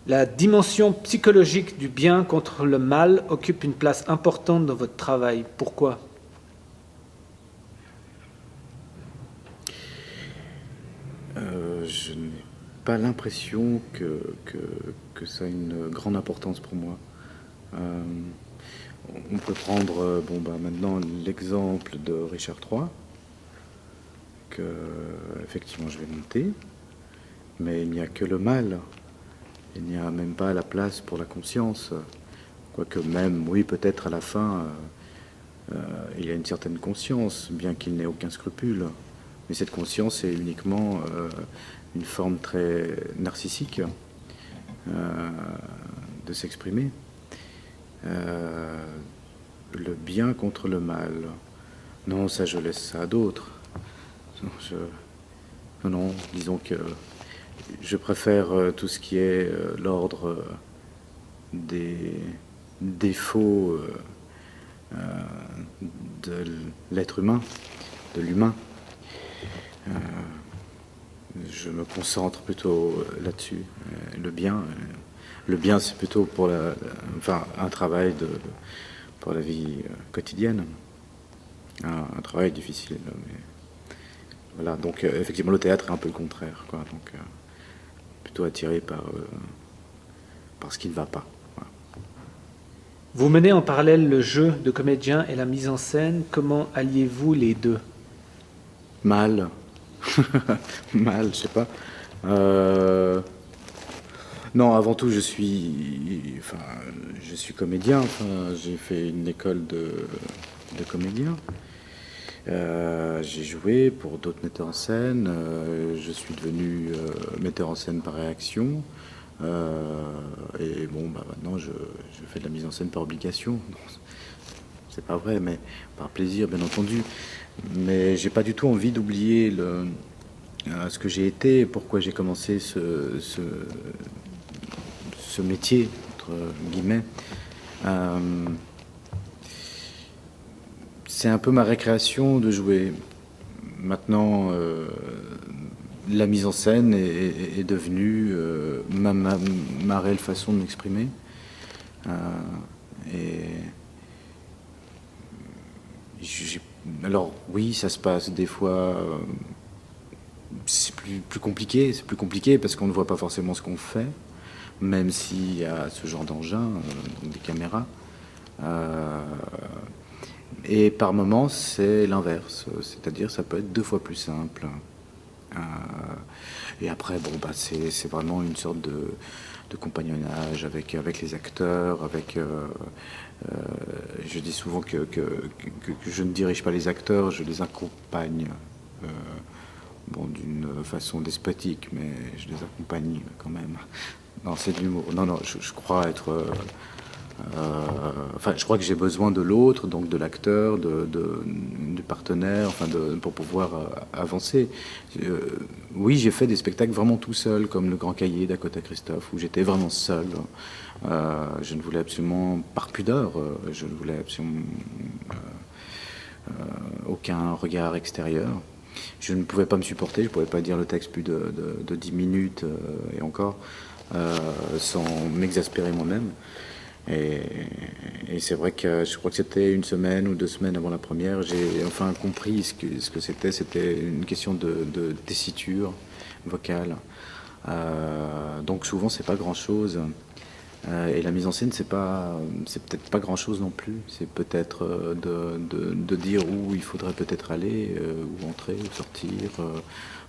La dimension psychologique du bien contre le mal occupe une place importante dans votre travail. Pourquoi? Je n'ai pas l'impression que ça a une grande importance pour moi. Euh, on peut prendre maintenant l'exemple de Richard III, que effectivement je vais noter, mais il n'y a que le mal. Il n'y a même pas la place pour la conscience. Quoique même, oui, peut-être à la fin, il y a une certaine conscience, bien qu'il n'ait aucun scrupule. Mais cette conscience est uniquement une forme très narcissique de s'exprimer. Le bien contre le mal. Non, ça, je laisse ça à d'autres. Non, disons que je préfère tout ce qui est l'ordre des défauts de l'être humain, de l'humain. Je me concentre plutôt là-dessus. Le bien, c'est plutôt pour un travail pour la vie quotidienne. Un travail difficile, mais voilà. Donc effectivement, le théâtre est un peu le contraire, quoi. Donc plutôt attiré par ce qui ne va pas. Voilà. Vous menez en parallèle le jeu de comédien et la mise en scène. Comment alliez-vous les deux? Mal. Mal, je sais pas. Non, avant tout, je suis comédien. J'ai fait une école de comédien. J'ai joué pour d'autres metteurs en scène. Je suis devenu metteur en scène par réaction. Et maintenant, je fais de la mise en scène par obligation. C'est pas vrai, mais par plaisir, bien entendu. Mais j'ai pas du tout envie d'oublier ce que j'ai été, pourquoi j'ai commencé ce métier, entre guillemets. C'est un peu ma récréation de jouer. Maintenant, la mise en scène est devenue ma réelle façon de m'exprimer. Alors oui, ça se passe des fois. C'est plus compliqué. C'est plus compliqué parce qu'on ne voit pas forcément ce qu'on fait, même s'il y a ce genre d'engin, des caméras. Et par moments, c'est l'inverse. C'est-à-dire, ça peut être 2 fois plus simple. Et après, c'est vraiment une sorte de compagnonnage avec les acteurs, je dis souvent que je ne dirige pas les acteurs, je les accompagne. D'une façon despotique, mais je les accompagne quand même. Non, c'est de l'humour. Non, je crois être... je crois que j'ai besoin de l'autre, donc de l'acteur, du partenaire, pour pouvoir avancer. Oui, j'ai fait des spectacles vraiment tout seul, comme Le Grand Cahier d'Akota Christophe, où j'étais vraiment seul. Je ne voulais absolument, par pudeur, je ne voulais absolument aucun regard extérieur. Je ne pouvais pas me supporter, je ne pouvais pas dire le texte plus de 10 minutes et encore, sans m'exaspérer moi-même. Et c'est vrai que je crois que c'était 1 semaine ou 2 semaines avant la première, j'ai enfin compris ce que c'était. C'était une question de tessiture vocale. Donc souvent, c'est pas grand-chose. Et la mise en scène, c'est peut-être pas grand-chose non plus. C'est peut-être de dire où il faudrait peut-être aller, où entrer, où sortir,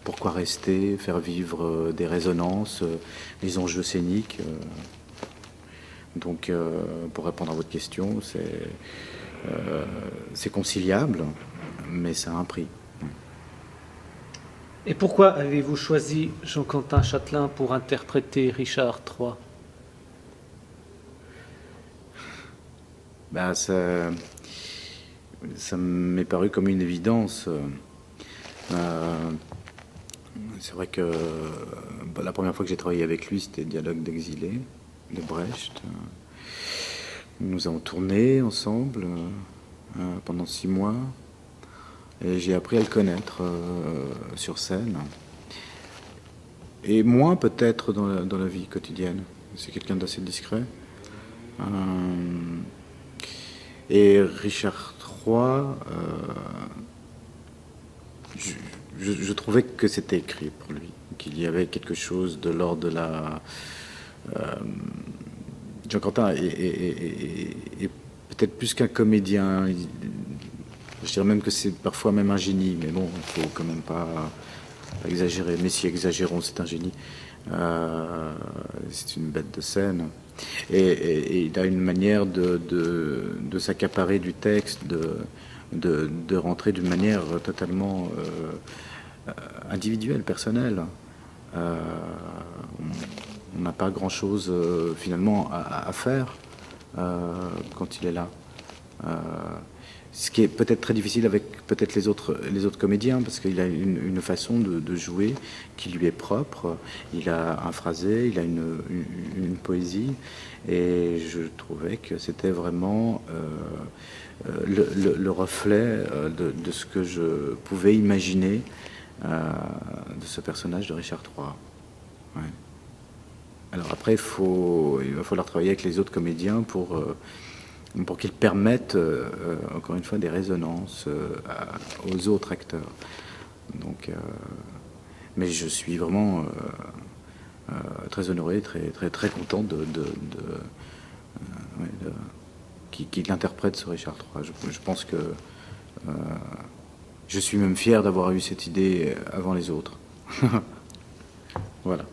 pourquoi rester, faire vivre des résonances, les enjeux scéniques. Donc, pour répondre à votre question, c'est conciliable, mais ça a un prix. Et pourquoi avez-vous choisi Jean-Quentin Châtelain pour interpréter Richard III? Ça m'est paru comme une évidence. C'est vrai que la première fois que j'ai travaillé avec lui, c'était Dialogue d'exilé de Brecht. Nous avons tourné ensemble pendant 6 mois et j'ai appris à le connaître sur scène et moins peut-être dans la vie quotidienne. C'est quelqu'un d'assez discret. Et Richard III, je trouvais que c'était écrit pour lui, qu'il y avait quelque chose de l'ordre de la... Jean Quentin est peut-être plus qu'un comédien. Je dirais même que c'est parfois même un génie, mais bon, il faut quand même pas exagérer. Mais si exagérons, c'est un génie. C'est une bête de scène. Et il a une manière de s'accaparer du texte, de rentrer d'une manière totalement individuelle, personnelle. On n'a pas grand-chose finalement à faire quand il est là. Ce qui est peut-être très difficile avec peut-être les autres comédiens, parce qu'il a une façon de jouer qui lui est propre. Il a un phrasé, il a une poésie, et je trouvais que c'était vraiment le reflet de ce que je pouvais imaginer de ce personnage de Richard III. Ouais. Alors après, il va falloir travailler avec les autres comédiens pour qu'ils permettent, encore une fois, des résonances aux autres acteurs. Donc, mais je suis vraiment très honoré, très content qu'il interprète ce Richard III. Je pense que je suis même fier d'avoir eu cette idée avant les autres. Voilà.